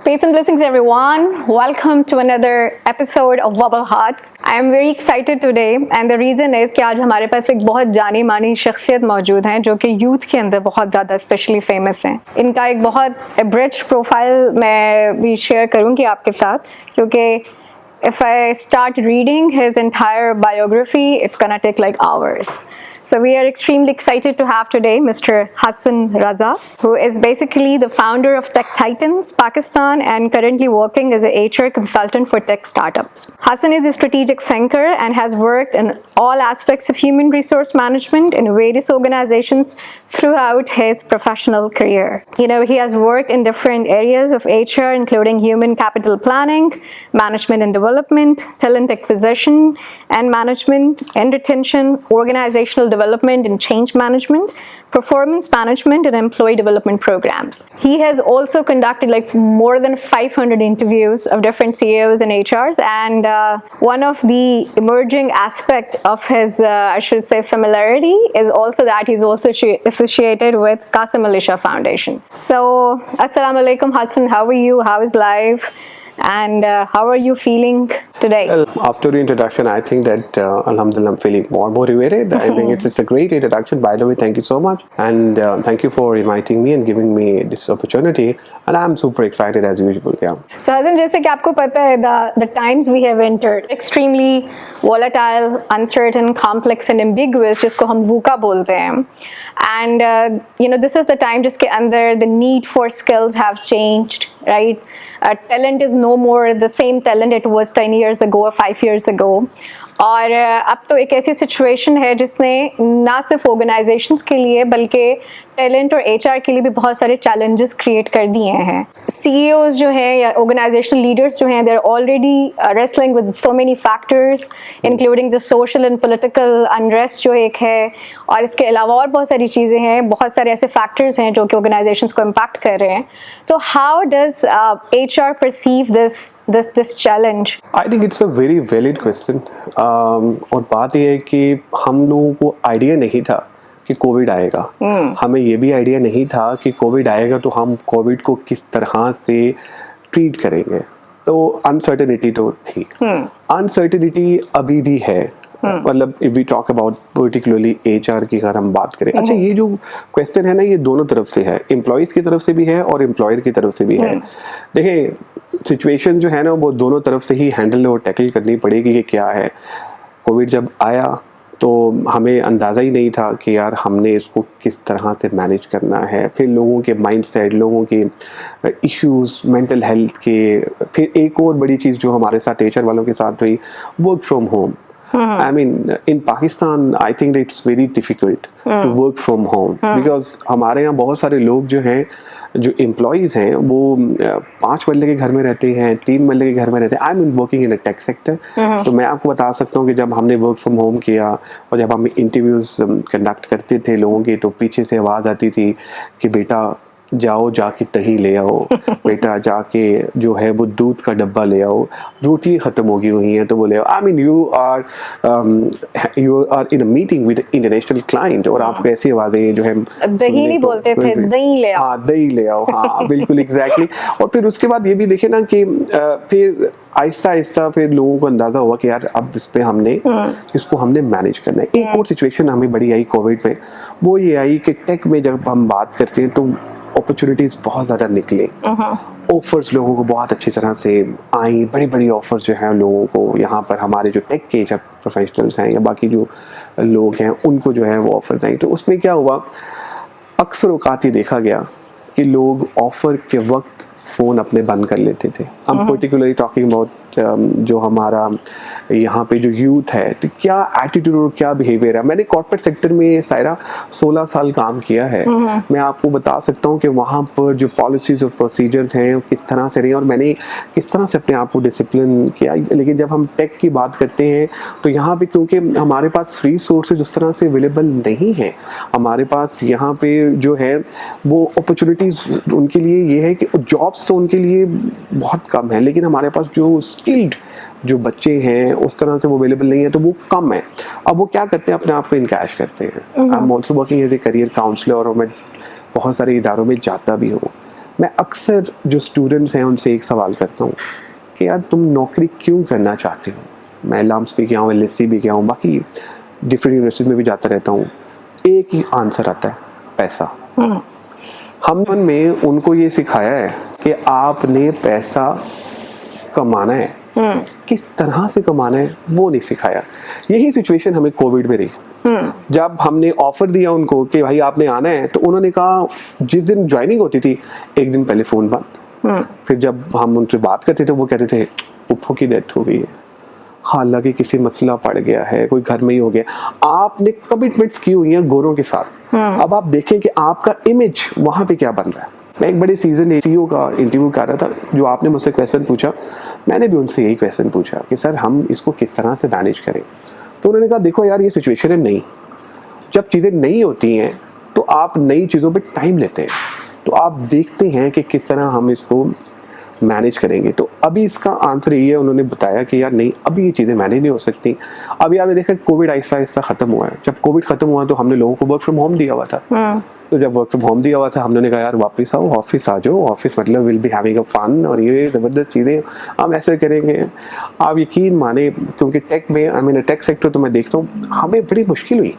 Peace and blessings, everyone. Welcome to another episode of Wobble Hearts. I am very excited today, and the reason is कि आज हमारे पास एक बहुत जानी मानी शख्सियत मौजूद हैं जो कि यूथ के अंदर बहुत ज़्यादा स्पेशली फेमस हैं. इनका एक बहुत abridged प्रोफाइल मैं भी शेयर करूँगी आपके साथ, क्योंकि if I start reading his entire biography, it's gonna take like hours. So we are extremely excited to have today Mr. Hassan Raza, who is basically the founder of Tech Titans Pakistan and currently working as a HR consultant for tech startups. Hassan is a strategic thinker and has worked in all aspects of human resource management in various organizations throughout his professional career. You know, he has worked in different areas of HR, including human capital planning, management and development, talent acquisition and management and retention, organizational development and change management, performance management and employee development programs. He has also conducted like more than 500 interviews of different CEOs and HRs, and one of the emerging aspect of his, I should say, familiarity is also that he's also associated with Qasim Alisha Foundation. So, Assalamu alaikum Hassan, how are you? How is life? And how are you feeling today? Well, after the introduction, I think that Alhamdulillah, I'm feeling more motivated. I think it's a great introduction. By the way, thank you so much. And thank you for inviting me and giving me this opportunity. And I'm super excited as usual. Yeah. So, Hassan, जैसे कि आपको पता है, the times we have entered, extremely volatile, uncertain, complex and ambiguous, जिसको हम VUCA बोलते हैं. And you know, this is the time जिसके अंदर the need for skills have changed, right? Talent is no more the same talent it was 10 years ago or 5 years ago. और अब तो एक ऐसी सिचुएशन है जिसने ना सिर्फ ऑर्गेनाइजेशंस के लिए बल्कि टैलेंट और एचआर के लिए भी बहुत सारे चैलेंजेस क्रिएट कर दिए हैं. सीईओज जो हैं या ऑर्गेनाइजेशनल लीडर्स जो हैं, they are already wrestling with so many factors including the social and political unrest जो एक है, और इसके अलावा और बहुत सारी चीज़ें हैं, बहुत सारे ऐसे फैक्टर्स हैं जो कि ऑर्गेनाइजेशंस को इम्पैक्ट कर रहे हैं. तो how does HR perceive this challenge? I think it's a very valid question. और बात यह है कि हम लोगों को आइडिया नहीं था कि कोविड आएगा. हमें ये भी आइडिया नहीं था कि कोविड आएगा तो हम कोविड को किस तरह से ट्रीट करेंगे. तो अनसर्टेनिटी तो थी. अनसर्टेनिटी अभी भी है. मतलब if we talk about particularly HR की अगर हम बात करें. अच्छा, ये जो क्वेश्चन है ना, ये दोनों तरफ से है. एम्प्लॉयज की तरफ से भी है और एम्प्लॉयर की तरफ से भी है. देखिए, सिचुएशन जो है ना वो दोनों तरफ से ही हैंडल और टैकल करनी पड़ेगी कि क्या है. कोविड जब आया तो हमें अंदाज़ा ही नहीं था कि यार हमने इसको किस तरह से मैनेज करना है. फिर लोगों के माइंडसेट, लोगों के इश्यूज, मेंटल हेल्थ के. फिर एक और बड़ी चीज़ जो हमारे साथ एचआर वालों के साथ हुई, work from home. I mean, in Pakistan, I think that it's very difficult to work from home because हमारे यहाँ बहुत सारे लोग जो हैं, जो एम्प्लॉयज़ हैं, वो 5 मरले के घर में रहते हैं, 3 मरले के घर में रहते हैं. I am working in a tech sector. तो मैं आपको बता सकता हूँ कि जब हमने वर्क फ्रॉम होम किया और जब हम इंटरव्यूज़ कंडक्ट करते थे लोगों के, तो पीछे से आवाज़ आती थी कि बेटा जाओ जाके दही ले आओ, बेटा जाके जो है वो दूध का डब्बा ले आओ, रोटी ख़त्म हो गई हुई है तो वो ले आओ. I mean you are in a meeting with international client और आपको ऐसी आवाज़ें जो है दही नहीं बोलते थे, दही ले आओ. हाँ, दही ले आओ. हाँ, बिल्कुल एग्जैक्टली. और फिर उसके बाद ये भी देखे ना कि फिर आहिस्ता आहिस्ता फिर लोगों को अंदाज़ा हुआ कि यार अब इस पे इसको हमने मैनेज करना है. एक और सिचुएशन हमें बड़ी आई कोविड में, वो ये आई कि टेक में जब हम बात करते हैं तो अपॉर्चुनिटीज़ बहुत ज़्यादा निकले. ऑफर्स लोगों को बहुत अच्छी तरह से आई. बड़ी बड़ी ऑफर्स जो हैं लोगों को यहाँ पर, हमारे जो टेक के जब प्रोफेशनल्स हैं या बाकी जो लोग हैं उनको जो है वो ऑफर्स आई. तो उसमें क्या हुआ, अक्सर औकात ये देखा गया कि लोग ऑफर के वक्त फ़ोन अपने बंद कर लेते थे. हम पर्टिकुलरली टॉकिंग अबाउट जो हमारा यहाँ पे जो यूथ है, तो क्या एटीट्यूड और क्या बिहेवियर है. मैंने कॉर्पोरेट सेक्टर में सायरा 16 साल काम किया है. मैं आपको बता सकता हूँ कि वहाँ पर जो पॉलिसीज़ और प्रोसीजर्स हैं किस तरह से रही और मैंने किस तरह से अपने आप को डिसिप्लिन किया. लेकिन जब हम टेक की बात करते हैं तो यहाँ पे क्योंकि हमारे पास रिसोर्सेज उस तरह से अवेलेबल नहीं है, हमारे पास यहाँ पे जो है वो अपॉर्चुनिटीज़ उनके लिए ये है कि जॉब्स तो उनके लिए बहुत कम है, लेकिन हमारे पास जो स्किल्ड जो बच्चे हैं उस तरह से वो अवेलेबल नहीं है, तो वो कम है. अब वो क्या करते हैं, अपने आप को इनकैश करते हैं. I am also working as a career counsellor और मैं बहुत सारे इदारों में जाता भी हूँ. मैं अक्सर जो स्टूडेंट्स हैं उनसे एक सवाल करता हूँ कि यार तुम नौकरी क्यों करना चाहते हो। मैं LAMS भी गया हूँ, LSE भी गया हूँ, बाकी डिफरेंट यूनिवर्सिटी में भी जाता रहता हूँ। एक ही आंसर आता है, पैसा। हमने में उनको ये सिखाया है कि आपने पैसा कमाना है, किस तरह से कमाना है वो नहीं सिखाया। यही सिचुएशन हमें कोविड में रही। जब हमने ऑफर दिया उनको कि भाई आपने आना है, तो उन्होंने कहा जिस दिन ज्वाइनिंग होती थी एक दिन पहले फोन बंद। फिर जब हम उनसे बात करते थे वो कहते थे पुप्पो की डेथ हो गई है, हालांकि किसी मसला पड़ गया है, कोई घर में ही हो गया। आपने कमिटमेंट्स की हुई हैं गोरों के साथ। अब आप देखें कि आपका इमेज वहां पे क्या बन रहा है। मैं एक बड़े सीजन CEO का इंटरव्यू कर रहा था, जो आपने मुझसे क्वेश्चन पूछा, मैंने भी उनसे यही क्वेश्चन पूछा कि सर हम इसको किस तरह से मैनेज करें। तो उन्होंने कहा देखो यार ये सिचुएशन है नई, जब चीज़ें नई होती हैं तो आप नई चीज़ों पे टाइम लेते हैं, तो आप देखते हैं कि किस तरह हम इसको मैनेज करेंगे। तो अभी इसका आंसर यही है, उन्होंने बताया कि यार नहीं अभी ये चीज़ें मैनेज नहीं हो सकती। अभी आपने देखा कोविड आहिस्ता आहिस्ता ख़त्म हुआ है। जब कोविड ख़त्म हुआ तो हमने लोगों को वर्क फ्रॉम होम दिया हुआ था। तो जब वर्क फ्रॉम होम दिया हुआ था हमने कहा यार वापस आओ, ऑफिस आ जाओ, ऑफिस मतलब will be having a fun और ये ज़बरदस्त चीज़ें हम ऐसे करेंगे। आप यकीन माने, क्योंकि टेक में आई मीन टेक सेक्टर तो मैं देखता हूँ हमें बड़ी मुश्किल हुई।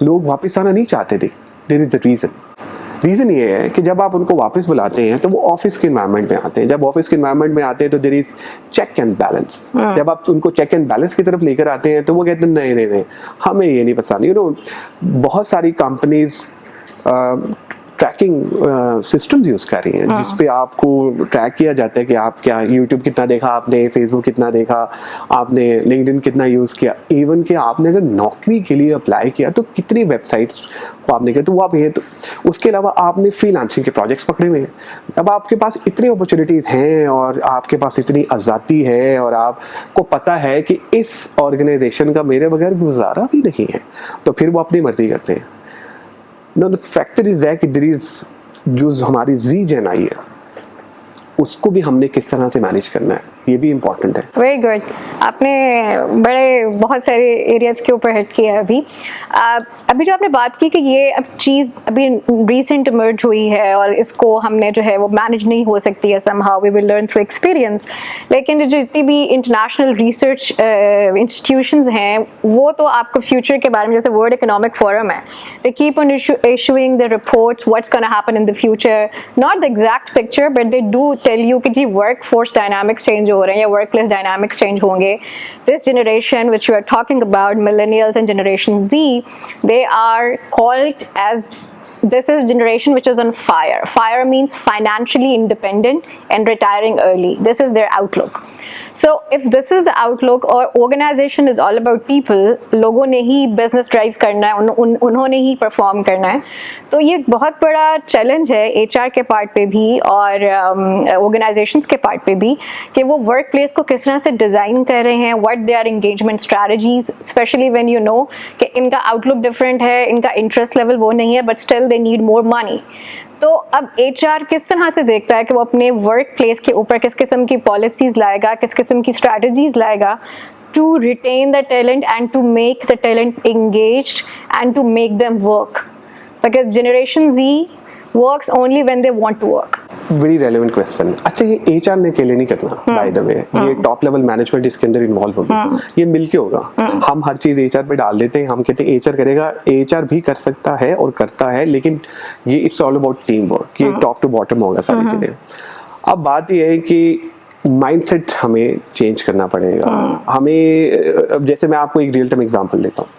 लोग वापस आना नहीं चाहते थे। देयर इज़ अ रीज़न ये है कि जब आप उनको वापस बुलाते हैं तो वो ऑफिस के एनवायरनमेंट में आते हैं। जब ऑफिस के एनवायरनमेंट में आते हैं तो there is check and balance. जब आप उनको चेक एंड बैलेंस की तरफ लेकर आते हैं तो वो कहते हैं नहीं हमें ये नहीं पसंद। यू नो बहुत सारी कंपनीज ट्रैकिंग सिस्टम्स यूज़ कर रही हैं जिस पे आपको ट्रैक किया जाता है कि आप क्या यूट्यूब कितना देखा आपने, फेसबुक कितना देखा आपने, लिंक्डइन कितना यूज़ किया, इवन कि आपने अगर नौकरी के लिए अप्लाई किया तो कितनी वेबसाइट्स को आपने किया। तो वो आप ये तो उसके अलावा आपने फ्रीलांसिंग के प्रोजेक्ट्स पकड़े हुए हैं। अब आपके पास इतनी अपॉर्चुनिटीज़ हैं और आपके पास इतनी आज़ादी है और आपको पता है कि इस ऑर्गेनाइजेशन का मेरे बगैर गुजारा भी नहीं है, तो फिर वो अपनी मर्जी करते हैं। Know the factor is that कि देयर इज जो हमारी जी जेन आई है उसको भी हमने किस तरह से मैनेज करना है, ये भी इम्पोर्टेंट है। वेरी गुड, आपने बड़े बहुत सारे एरियाज के ऊपर हिट किया है। अभी जो आपने बात की कि ये अब चीज़ अभी रिसेंट इमर्ज हुई है और इसको हमने जो है वो मैनेज नहीं हो सकती है, somehow we will learn through experience. लेकिन जो जितनी भी इंटरनेशनल रिसर्च इंस्टीट्यूशंस हैं वो तो आपको फ्यूचर के बारे में, जैसे वर्ल्ड इकोनॉमिक फोरम है, they keep on issuing the reports what's gonna happen in the future, not the exact picture but they do tell you कि जी वर्क फोर्स डायनामिक्स चेंज हो रहे हैं या वर्क प्लेस डायनामिक्स चेंज होंगे। This generation which you are talking about, millennials and generation Z, they are called as, this is generation which is on fire. Fire means financially independent and retiring early. This is their outlook. So if this is the outlook or organization is all about people, लोगों ने ही business drive करना है, उन्होंने ही perform करना है, तो ये बहुत बड़ा challenge है HR के part पे भी और organizations के part पे भी कि वो workplace को किस तरह से design कर रहे हैं, what their engagement strategies, especially when you know कि इनका outlook different है, इनका interest level वो नहीं है, but still they need more money. तो अब HR किस तरह से देखता है कि वो अपने वर्क प्लेस के ऊपर किस किस्म की पॉलिसीज लाएगा, किस किस्म की स्ट्रैटेजीज लाएगा to retain the talent and to make the talent engaged and to make them work, because generation Z works only when they want to work. Very relevant question. अच्छा ये HR ने अकेले नहीं करना, बाय द वे ये top level management इसके अंदर involve होगी, ये मिलके होगा। हम हर चीज HR पे डाल देते हैं, हम कहते हैं HR करेगा, HR भी कर सकता है और करता है, लेकिन ये it's all about team work, ये टॉप टू बॉटम होगा सारी चीजें। अब बात ये है कि माइंडसेट हमें चेंज करना पड़ेगा। हमें, जैसे मैं आपको एक रियल टाइम एग्जांपल देता हूँ,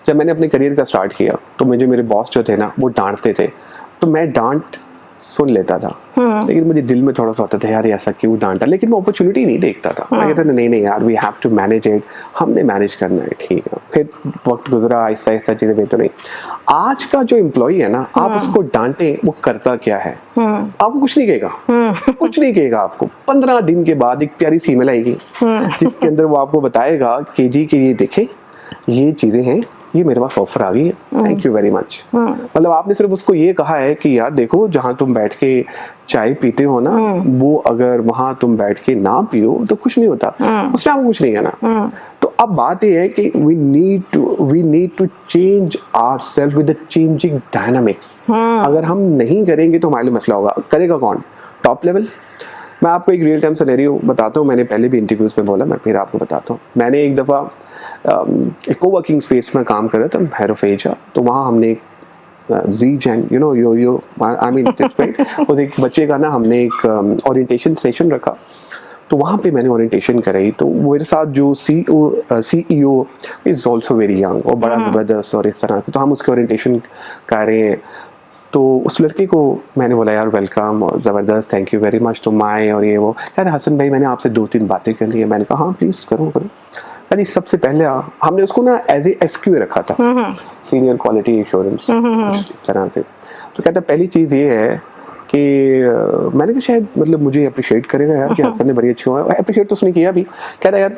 जब मैंने अपने करियर का स्टार्ट किया तो मुझे मेरे बॉस जो थे ना वो डांटते थे, तो मैं डांट सुन लेता था, लेकिन मुझे दिल में थोड़ा सा होता था यार ऐसा क्यों डांटा, लेकिन मैं अपॉर्चुनिटी नहीं देखता था। मैं कहता था नहीं यार we have to manage it, हमने मैनेज करना है, ठीक है। फिर वक्त गुजरा, आहिस्ता आहिस्ता चीजें बेहतर नहीं। आज का जो एम्प्लॉई है ना, आप उसको डांटे, वो करता क्या है, आपको कुछ नहीं कहेगा, कुछ नहीं कहेगा आपको। 15 दिन के बाद एक प्यारी सी ईमेल आएगी जिसके अंदर वो आपको बताएगा कि जी कि ये देखें ये चीजें हैं, ये मेरे पास ऑफर आ गई है, थैंक यू वेरी मच। मतलब आपने सिर्फ उसको ये कहा है कि यार देखो जहाँ तुम बैठ के चाय पीते हो ना, वो अगर वहां तुम बैठ के ना पियो तो कुछ नहीं होता, उसने आपको कुछ नहीं कहना। तो अब बात ये है कि we need to change ourselves with the changing dynamics. अगर हम नहीं करेंगे तो हमारे लिए मसला होगा। करेगा कौन? Top level. मैं आपको एक रियल टाइम सिनेरियो बताता हूँ, मैंने पहले भी इंटरव्यूज में बोला, मैं फिर आपको बताता हूँ। मैंने एक दफ़ा एक को वर्किंग स्पेस में काम कर रहा था, हेड ऑफ एचआर, तो वहाँ हमने geez and you know yo I mean उस एक बच्चे का ना हमने एक ओरिएंटेशन सेशन रखा, तो वहाँ पे मैंने ओरिएंटेशन कराई। तो मेरे साथ जो CEO is also very young और बड़ा ज़बरदस्त और इस तरह से, तो हम उसके ओरिएंटेशन कर रहे हैं। तो उस लड़के को मैंने बोला यार वेलकम और ज़बरदस्त, थैंक यू वेरी मच तुम आए और ये वो। यार हसन भाई मैंने आपसे 2-3 बातें करनी है। मैंने कहा हाँ प्लीज़ करो। यानी सबसे पहले हमने उसको ना एज ए SQA रखा था, सीनियर क्वालिटी एश्योरेंस, इस तरह से। तो कहता पहली चीज़ ये है कि मैंने कहा शायद मतलब मुझे अप्रिशिएट करेगा यार कि हसन ने बड़ी अच्छी हुआ। अप्रिशिएट तो उसने किया भी। कह रहा यार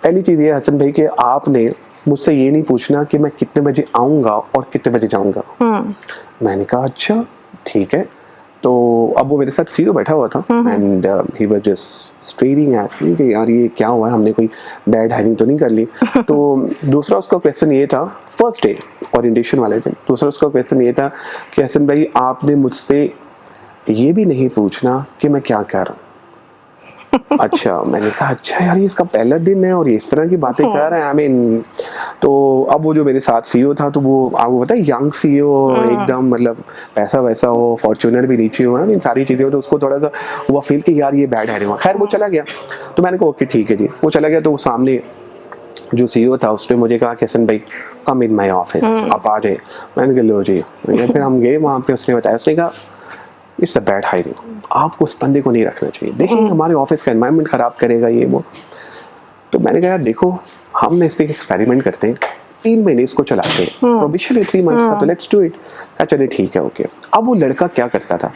पहली चीज़ ये हसन भाई कि आपने मुझसे ये नहीं पूछना कि मैं कितने बजे आऊँगा और कितने बजे जाऊँगा। मैंने कहा अच्छा ठीक है। तो अब वो मेरे साथ CEO बैठा हुआ था and he was just staring at me कि यार ये क्या हुआ है, हमने कोई बैड हायरिंग तो नहीं कर ली। तो दूसरा उसका क्वेश्चन ये था, फर्स्ट डे ओरिएंटेशन वाले दिन, दूसरा उसका क्वेश्चन ये था कि हसन भाई आपने मुझसे ये भी नहीं पूछना कि मैं क्या कर रहा हूँ। अच्छा, मैंने कहा अच्छा यार ये इसका पहला दिन है और ये इस तरह की बातें कर रहा है। आई मीन तो अब वो जो मेरे साथ CEO था, तो वो आपको पता है यंग CEO एकदम मतलब पैसा वैसा हो, फॉर्च्यूनर भी नीचे हो, आई मीन सारी चीज़ें हो, तो उसको थोड़ा सा हुआ फील कि यार ये बैड है। खैर वो चला गया। तो मैंने कहा ओके ठीक है जी। वो चला गया तो सामने जो CEO था उसने मुझे कहा कि हसन भाई कम इन माई ऑफिस, आप आ जाए। मैंने कहा लो जी। फिर हम गए वहाँ पे, उसने बताया, उसने कहा इट्स अ बैड हायरिंग, आपको उस बंदे को नहीं रखना चाहिए, देखिए हमारे ऑफिस का एनवायरनमेंट ख़राब करेगा ये वो। तो मैंने कहा यार देखो हमने इस पर एक एक्सपेरिमेंट करते हैं, 3 महीने इसको चलाते हैं, प्रोबेशन है 3 मंथ्स का, तो लेट्स डू इट। कहा चलिए ठीक है ओके। अब वो लड़का क्या करता था,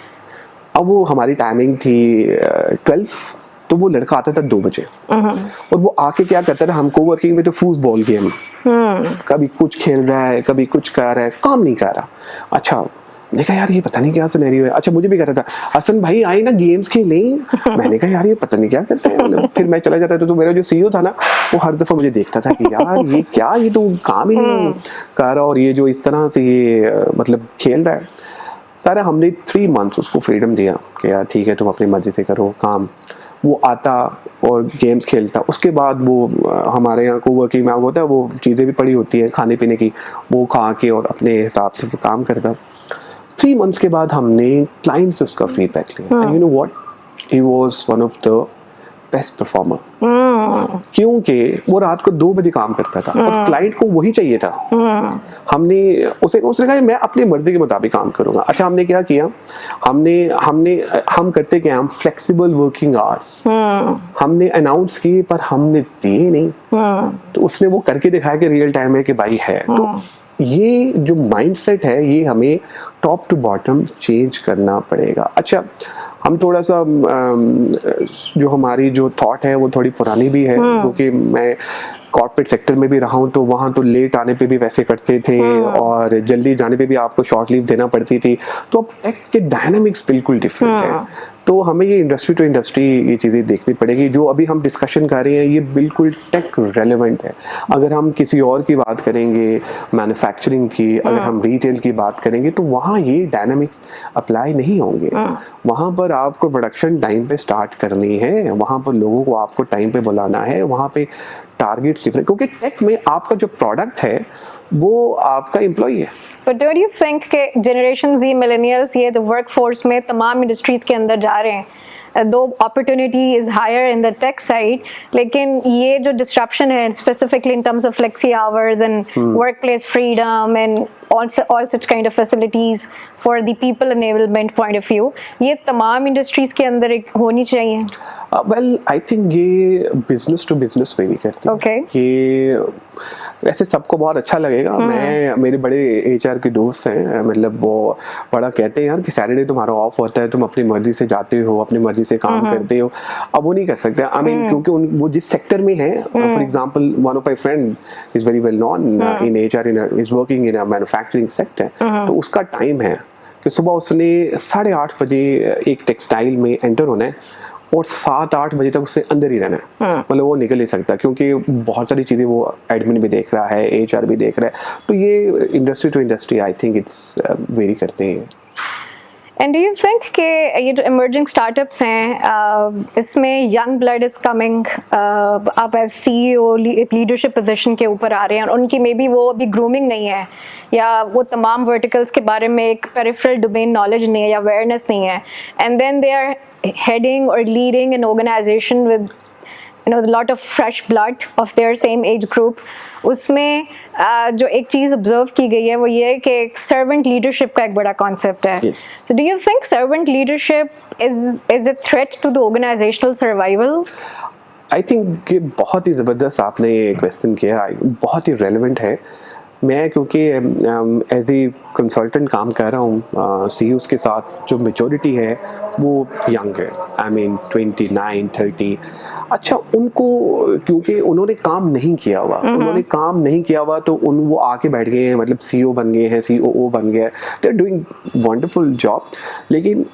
अब वो हमारी टाइमिंग थी 12, तो वो लड़का आता था 2 बजे और वो आके क्या करता था, हमको वर्किंग में तो फूसबॉल गेम, कभी कुछ खेल रहा है कभी कुछ कर रहा है, काम नहीं कर रहा। अच्छा देखा यार ये पता नहीं क्या सिनेरियो है। अच्छा मुझे भी कह रहा था हसन भाई आए ना गेम्स खेलें। मैंने कहा यार ये पता नहीं क्या करते हैं। फिर मैं चला जाता था तो मेरा जो CEO था ना वो हर दफ़ा मुझे देखता था कि यार ये क्या, ये तो काम ही नहीं कर रहा और ये जो इस तरह से ये मतलब खेल रहा है सारा। हमने 3 मंथ्स उसको फ्रीडम दिया कि यार ठीक है तुम अपनी मर्जी से करो काम। वो आता और गेम्स खेलता। उसके बाद वो हमारे यहाँ को वर्किंग में होता है, वो चीज़ें भी पड़ी होती हैं खाने पीने की, वो खा के और अपने हिसाब से वो काम करता। 3 मंथ्स के बाद हमने क्लाइंट से उसका फीडबैक लिया and you know what, he was one of the best performer, क्योंकि वो रात को 2 बजे काम करता था और क्लाइंट को वही चाहिए था। हमने उसने कहा मैं अपनी मर्जी के मुताबिक काम करूंगा। अच्छा हमने क्या किया, हम करते क्या, हम फ्लेक्सिबल वर्किंग आवर्स हमने अनाउंस किए पर हमने दिए नहीं। तो उसने वो करके दिखाया कि रियल टाइम है कि भाई है। तो ये जो माइंडसेट है ये हमें टॉप टू बॉटम चेंज करना पड़ेगा। अच्छा हम थोड़ा सा जो हमारी जो थॉट है वो थोड़ी पुरानी भी है, क्योंकि मैं कॉर्पोरेट सेक्टर में भी रहा हूँ, तो वहाँ तो लेट आने पे भी वैसे करते थे और जल्दी जाने पे भी आपको शॉर्ट लीव देना पड़ती थी। तो अब टेक के डायनामिक्स बिल्कुल डिफरेंट है। तो हमें ये इंडस्ट्री टू इंडस्ट्री ये चीज़ें देखनी पड़ेगी। जो अभी हम डिस्कशन कर रहे हैं ये बिल्कुल टेक रेलेवेंट है। अगर हम किसी और की बात करेंगे, मैन्युफैक्चरिंग की, अगर हम रिटेल की बात करेंगे, तो वहाँ ये डायनामिक्स अप्लाई नहीं होंगे। वहाँ पर आपको प्रोडक्शन टाइम पे स्टार्ट करनी है, वहाँ पर लोगों को आपको टाइम पे बुलाना है, वहाँ पे टारगेट्स डिफरेंट, क्योंकि टेक में आपका जो प्रोडक्ट है वो आपका एम्प्लॉई है। बट डू यू थिंक के जनरेशन Z मिलेनियल्स ये तो वर्क फोर्स में तमाम इंडस्ट्रीज के अंदर जा रहे हैं, though opportunity is higher in the tech side, लेकिन ये जो डिस्ट्रप्शन है specifically in terms of flexi hours and workplace freedom and all such kind of facilities for the people enablement point of view, ये तमाम industries के अंदर एक होनी चाहिए? वेल आई थिंक ये बिजनेस टू बिजनेस वेरी करती है। Okay. ये वैसे सबको बहुत अच्छा लगेगा। मैं मेरे बड़े एचआर के दोस्त हैं, मतलब वो बड़ा कहते हैं यार कि सैटरडे तुम्हारा ऑफ होता है, तुम अपनी मर्जी से जाते हो, अपनी मर्जी से काम करते हो। अब वो नहीं कर सकते, आई मीन क्योंकि वो जिस सेक्टर में है, for example one of my friend is very well known in HR, is working in a manufacturing sector. तो उसका टाइम है कि सुबह उसने 8:30 बजे एक टेक्सटाइल में एंटर होना है और 7-8 बजे तक उससे अंदर ही रहना है। मतलब वो निकल नहीं सकता क्योंकि बहुत सारी चीज़ें वो एडमिन भी देख रहा है, एचआर भी देख रहा है। तो ये industry to industry I think it's vary करते हैं। एंड डू यू थिंक कि ये जो इमर्जिंग स्टार्टअप्स हैं इसमें यंग ब्लड इज कमिंग, आप एज सीईओ लीडरशिप पोजीशन के ऊपर आ रहे हैं और उनकी मे बी वो अभी ग्रूमिंग नहीं है या वो तमाम वर्टिकल्स के बारे में एक पेरिफेरल डोमेन नॉलेज नहीं है या अवेयरनेस नहीं है, and then they are heading और leading an organisation with lot of fresh blood of their same age group. उसमें जो एक चीज़ ऑब्जर्व की गई है वो ये है कि सर्वेंट लीडरशिप का एक बड़ा कॉन्सेप्ट है। So do you think servant leadership is a threat to the organisational survival? I think ये बहुत ही ज़बरदस्त आपने ये क्वेश्चन किया, बहुत ही रेलेवेंट है। मैं क्योंकि एज ए कंसल्टेंट काम कर रहा हूँ सीईओज़ के साथ, जो मेजॉरिटी है वो यंग है, आई मीन 29-30। अच्छा, उनको क्योंकि उन्होंने काम नहीं किया हुआ, तो वो आके बैठ गए हैं, मतलब सीईओ बन गए हैं, सीओओ बन गए हैं, they are doing wonderful job. लेकिन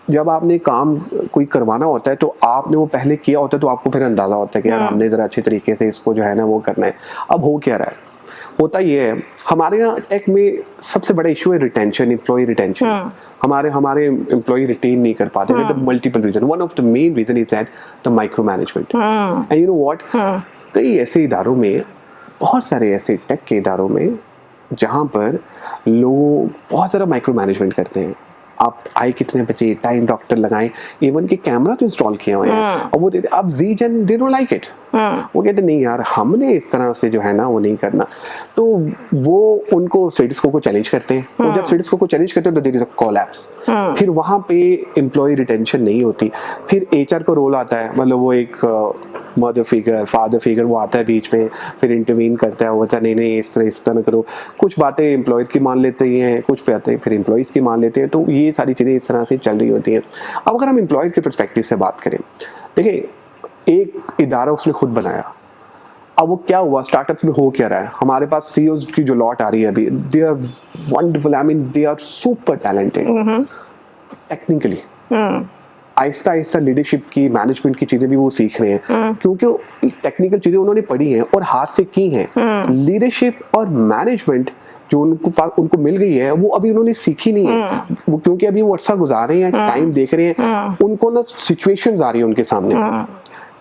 जब आपने काम कोई करवाना होता है तो आपने वो पहले किया होता है, तो आपको फिर अंदाज़ा होता है कि यार हमने ज़रा अच्छे तरीके से इसको जो है ना वो करना है। अब हो क्या रहा है, होता ये है हमारे यहाँ टेक में सबसे बड़ा इशू है रिटेंशन, एम्प्लॉय रिटेंशन। हमारे एम्प्लॉय रिटेन नहीं कर पाते। The multiple reason, one of the main reason is that the micro management. And you know what, कई ऐसे इदारों में, बहुत सारे ऐसे टेक के इदारों में जहाँ पर लोग बहुत ज़्यादा माइक्रो मैनेजमेंट करते हैं। आप आए कितने बजे, टाइम डॉक्टर लगाएं, इवन के कैमरा तो इंस्टॉल किए हुए हैं और वो अब जी जन दे डोंट लाइक इट। वो कहते नहीं यार, हमने इस तरह से जो है ना वो नहीं करना। तो वो उनको स्टेटस को चैलेंज करते हैं, और जब स्टेटस को चैलेंज करते हैं तो देयर इज अ कोलैप्स। फिर वहाँ पे एम्प्लॉय रिटेंशन नहीं होती। फिर एचआर का रोल आता है, मतलब वो एक मदर फिगर, फादर फिगर, वो आता है बीच में, फिर इंटरवीन करता है, वो कहता है नहीं इस तरह करो। कुछ बातें एम्प्लॉयर की मान लेते हैं, कुछ बातें फिर एम्प्लॉयज़ की मान लेते हैं। तो ये सारी चीज़ें इस तरह से चल रही होती हैं। अब अगर हम एम्प्लॉयर के पर्सपेक्टिव से बात करें, देखिए एक इदारा उसने खुद बनाया, अब वो क्या हुआ, स्टार्टअप्स में हो क्या रहा है, हमारे पास सीईओज की जो लॉट आ रही है अभी, they are wonderful, I mean they are super talented technically. आहिस्ता आहिस्ता लीडरशिप की, मैनेजमेंट की चीजें भी वो सीख रहे हैं, क्योंकि टेक्निकल चीजें उन्होंने पढ़ी हैं और हाथ से की हैं। लीडरशिप और मैनेजमेंट जो उनको मिल गई है वो अभी उन्होंने सीखी नहीं है, वो क्योंकि अभी वो अच्छा गुजार रहे हैं, टाइम देख रहे हैं, उनको ना सिचुएशंस आ रही है उनके सामने।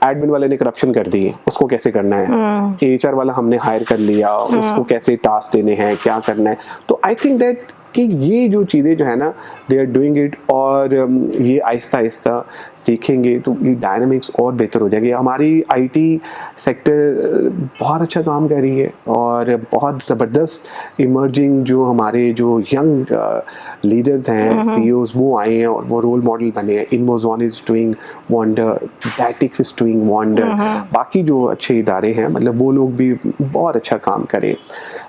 एडमिन वाले ने करप्शन कर दी है, उसको कैसे करना है, एचआर वाला हमने हायर कर लिया, उसको कैसे टास्क देने हैं, क्या करना है। तो आई थिंक दैट कि ये जो चीज़ें जो है ना, दे आर डूइंग इट, और ये आहिस्ता आहिस्ता सीखेंगे तो ये डायनामिक्स और बेहतर हो जाएगी। हमारी आईटी सेक्टर बहुत अच्छा काम कर रही है और बहुत ज़बरदस्त इमर्जिंग जो हमारे जो यंग लीडर्स हैं, सीईओज, वो आए हैं और वो रोल मॉडल बने हैं। Invozone is doing wonder, Datics is doing wonder, बाकी जो अच्छे इदारे हैं मतलब वो लोग भी बहुत अच्छा काम करें।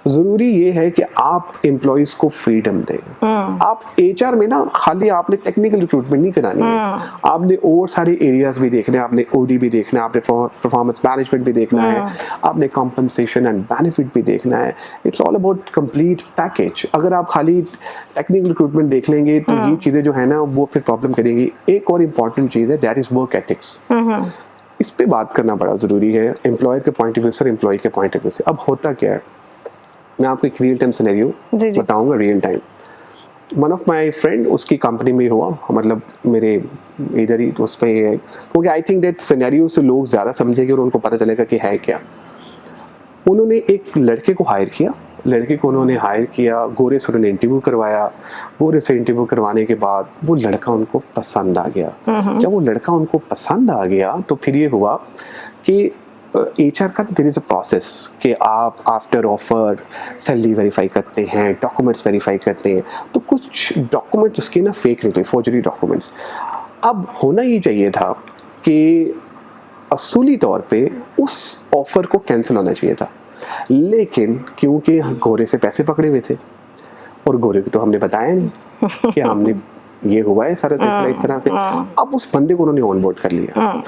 ज़रूरी ये है कि आप एम्प्लॉयज़ को फ्रीडम दें। आप एचआर में ना खाली आपने टेक्निकल रिक्रूटमेंट नहीं करानी है, आपने और सारे एरियाज भी देखने हैं, आपने ओडी भी देखना है, आपने परफॉर्मेंस मैनेजमेंट भी देखना है, आपने कॉम्पनसेशन एंड बेनिफिट भी देखना है। It's all about complete package. अगर आप खाली टेक्निकल रिक्रूटमेंट देख लेंगे तो ये चीज़ें जो है ना वो फिर प्रॉब्लम करेंगी। एक और इम्पॉर्टेंट चीज़ है, दैट इज वर्क एथिक्स। इस पे बात करना बड़ा ज़रूरी है, एम्प्लॉयर के पॉइंट ऑफ व्यू से, एम्प्लॉय के पॉइंट ऑफ व्यू से। अब होता क्या है, मैं आपको एक रियल टाइम सिनेरियो बताऊंगा, real time. One of my friend, उसकी कंपनी में हुआ, मतलब मेरे इधर ही उस पर, क्योंकि आई थिंक दैट सिनेरियो से लोग ज़्यादा समझेंगे और उनको पता चलेगा कि है क्या। उन्होंने एक लड़के को हायर किया, लड़के को उन्होंने हायर किया, गोरे से उन्होंने इंटरव्यू करवाया। गोरे से इंटरव्यू करवाने के बाद वो लड़का उनको पसंद आ गया। जब वो लड़का उनको पसंद आ गया तो फिर ये हुआ कि HR का देयर इज़ अ प्रोसेस कि आप आफ्टर ऑफर सैलरी वेरीफाई करते हैं, डॉक्यूमेंट्स वेरीफाई करते हैं, तो कुछ डॉक्यूमेंट्स उसके ना फेक निकले, फॉर्जरी डॉक्यूमेंट्स। अब होना ये चाहिए था कि असूली तौर पे उस ऑफ़र को कैंसिल होना चाहिए था, लेकिन क्योंकि गोरे से पैसे पकड़े हुए थे और गोरे को तो हमने बताया नहीं कि हमने ये हुआ है सारा सिलसिला इस तरह से, अब उस बंदे को उन्होंने ऑन बोर्ड कर लिया।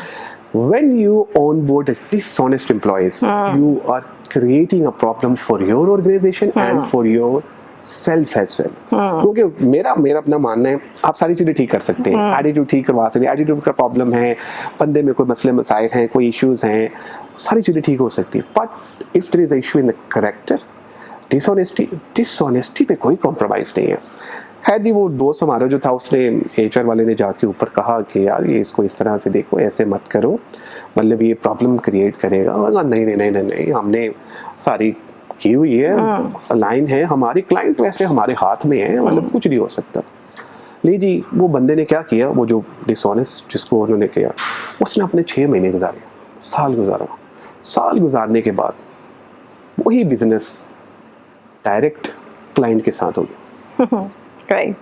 When you onboard a dishonest employees, you are creating a problem for your organization and for yourself as well. क्योंकि मेरा अपना मानना है, आप सारी चीज़ें ठीक कर सकते हैं, एटीट्यूड ठीक करवा सकते हैं, एटीट्यूड का प्रॉब्लम है, बंदे में कोई मसले मसाइल हैं, कोई इश्यूज़ हैं, सारी चीज़ें ठीक हो सकती हैं, but if there is a issue in the character, dishonesty पे कोई कॉम्प्रोमाइज़ नहीं है। खैर जी, वो दोस्त हमारा जो था उसने HR वाले ने जाके ऊपर कहा कि यार ये इसको इस तरह से देखो, ऐसे मत करो, मतलब ये प्रॉब्लम क्रिएट करेगा। नहीं, हमने सारी की हुई है, लाइन है हमारी, क्लाइंट वैसे हमारे हाथ में है, मतलब कुछ नहीं हो सकता। नहीं जी, वो बंदे ने क्या किया, वो जो डिसऑनेस्ट जिसको उन्होंने किया, उसने अपने 6 महीने गुजारे, साल गुजारने के बाद वही बिजनेस डायरेक्ट क्लाइंट के साथ हो गया। राइट।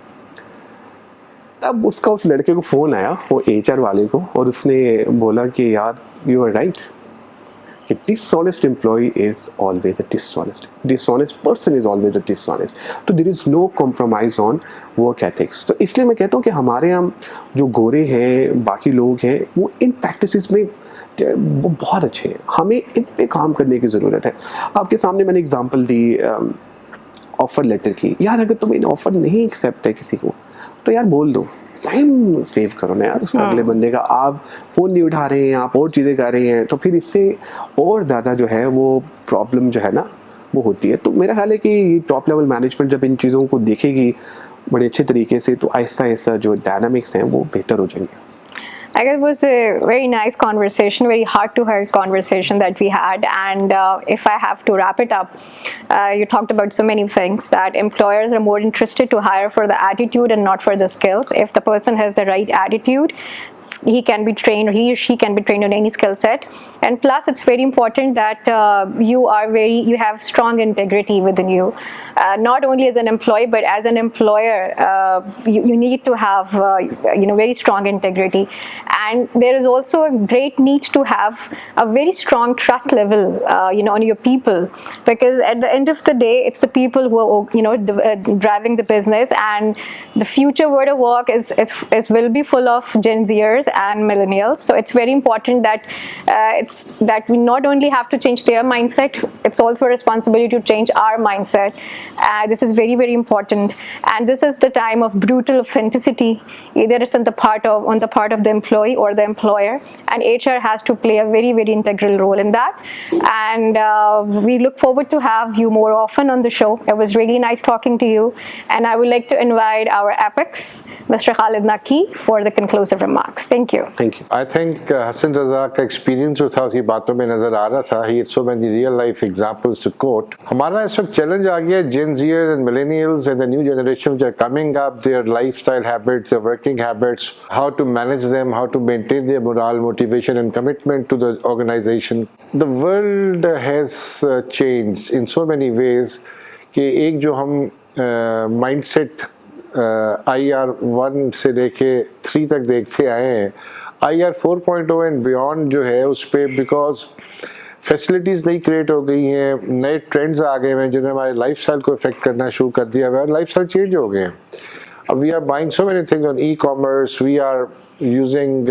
तब उसका उस लड़के को फ़ोन आया, वो HR वाले को, और उसने बोला कि यार यू आर राइट, कि dishonest employee is always a dishonest person is always a dishonest, तो there is no compromise on work ethics। तो इसलिए मैं कहता हूँ कि हमारे यहाँ जो गोरे हैं, बाकी लोग हैं, वो इन प्रैक्टिसेस में वो बहुत अच्छे हैं, हमें इन पे काम करने की ज़रूरत है। आपके सामने मैंने एग्जांपल दी ऑफ़र लेटर की। यार अगर तुम्हें ऑफ़र नहीं एक्सेप्ट है किसी को, तो यार बोल दो, टाइम सेव करो ना यार उसका, अगले बंदे का। आप फ़ोन नहीं उठा रहे हैं, आप और चीज़ें कर रहे हैं, तो फिर इससे और ज़्यादा जो है वो प्रॉब्लम जो है ना वो होती है। तो मेरा ख्याल है कि टॉप लेवल मैनेजमेंट जब इन चीज़ों को देखेगी बड़े अच्छे तरीके से, तो आहिस्ता जो डायनामिक्स हैं वो बेहतर हो जाएंगे। I guess it was a very nice conversation, very heart-to-heart conversation that we had. And if I have to wrap it up, you talked about so many things, that employers are more interested to hire for the attitude and not for the skills. If the person has the right attitude, he can be trained, or he or she can be trained on any skill set. And plus, it's very important that you have strong integrity within you, not only as an employee but as an employer. You need to have very strong integrity, and there is also a great need to have a very strong trust level on your people, because at the end of the day, it's the people who are driving the business, and the future world of work is will be full of Gen Zers and millennials. So it's very important that we not only have to change their mindset, it's also a responsibility to change our mindset. This is very, very important, and this is the time of brutal authenticity, either it's on the part of the employee or the employer, and HR has to play a very, very integral role in that. And we look forward to have you more often on the show. It was really nice talking to you, and I would like to invite our apex, Mr. Khalid Naqi, for the conclusive remarks. Thank you. I think Hassan Raza का experience जो था उसकी बातों में नजर आ रहा था. He had so many real life examples to quote. हमारा इस वक्त challenge आ गया Gen Zers and millennials and the new generation which are coming up, their lifestyle habits, their working habits, how to manage them, how to maintain their morale, motivation and commitment to the organization. The world has changed in so many ways कि एक जो हम mindset IR 1 से लेके 3 तक देखते आए हैं, IR 4.0 एंड बियॉन्ड जो है उस पर बिकॉज फैसिलिटीज़ नई क्रिएट हो गई हैं, नए ट्रेंड्स आ गए हैं जिन्होंने हमारे लाइफस्टाइल को इफेक्ट करना शुरू कर दिया है, लाइफस्टाइल चेंज हो गए हैं. अब we are buying so many things on ecommerce, we are using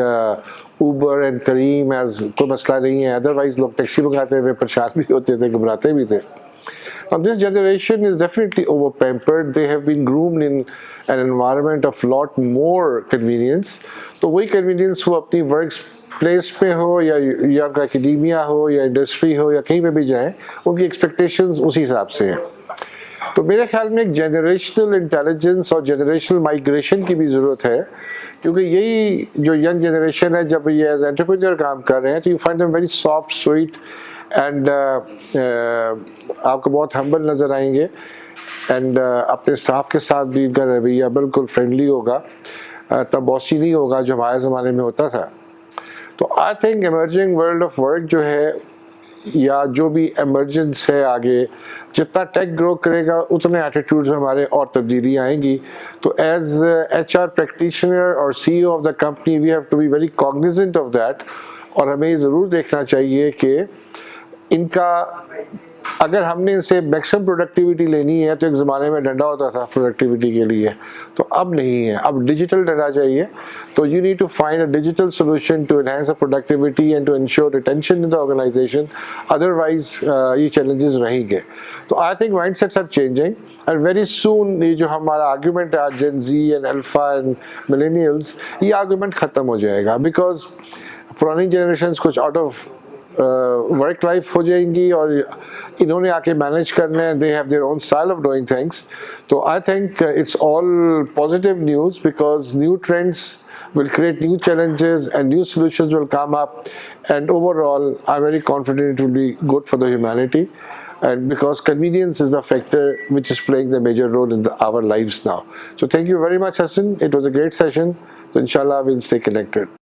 Uber and Careem as कोई मसला नहीं है, अदरवाइज लोग टैक्सी मंगाते हुए परेशान भी होते थे, घबराते भी थे. Now this generation is definitely over-pampered. They have been groomed in an environment of lot more convenience. तो वही convenience वो अपनी work place पे हो या academia हो या industry हो या कहीं पे भी जाएं, उनकी expectations उसी हिसाब से हैं. तो मेरे ख्याल में एक generational intelligence और generational migration की भी ज़रूरत है, क्योंकि यही जो young generation है जब ये as entrepreneur काम कर रहे हैं तो you find them very soft, sweet and आपको बहुत हम्बल नज़र आएंगे एंड अपने स्टाफ के साथ भी इनका रवैया बिल्कुल फ्रेंडली होगा, तब बॉसी नहीं होगा जो हमारे ज़माने में होता था. तो I think emerging world of work जो है या जो भी एमरजेंस है आगे, जितना टेक ग्रो करेगा उतने एटीट्यूड्स में हमारे और तब्दीली आएंगी। तो एज HR प्रैक्टिशनर और CEO of the company we have to be very cognizant of that, और हमें ये ज़रूर देखना चाहिए कि इनका अगर हमने इनसे मैक्सिमम प्रोडक्टिविटी लेनी है तो एक ज़माने में डंडा होता था प्रोडक्टिविटी के लिए, तो अब नहीं है, अब डिजिटल डंडा चाहिए। तो you need to find a digital solution to enhance the productivity and to ensure retention in the organisation, otherwise ये चैलेंजेस रहेंगे। तो I think mindsets are changing and very soon ये जो हमारा आर्ग्यूमेंट है Gen Z and alpha and millennials, ये argument ख़त्म हो जाएगा, बिकॉज पुरानी जनरेशन कुछ आउट ऑफ वर्क लाइफ हो जाएंगी और इन्होंने आके मैनेज करना है, they have their own style of doing things. तो I think it's all positive news because new trends will create new challenges and new solutions will come up, and overall I'm very confident it will be good for the humanity, and because convenience is the factor which is playing the major role in our lives now. So thank you very much, Hassan. It was a great session. So inshallah we'll stay connected.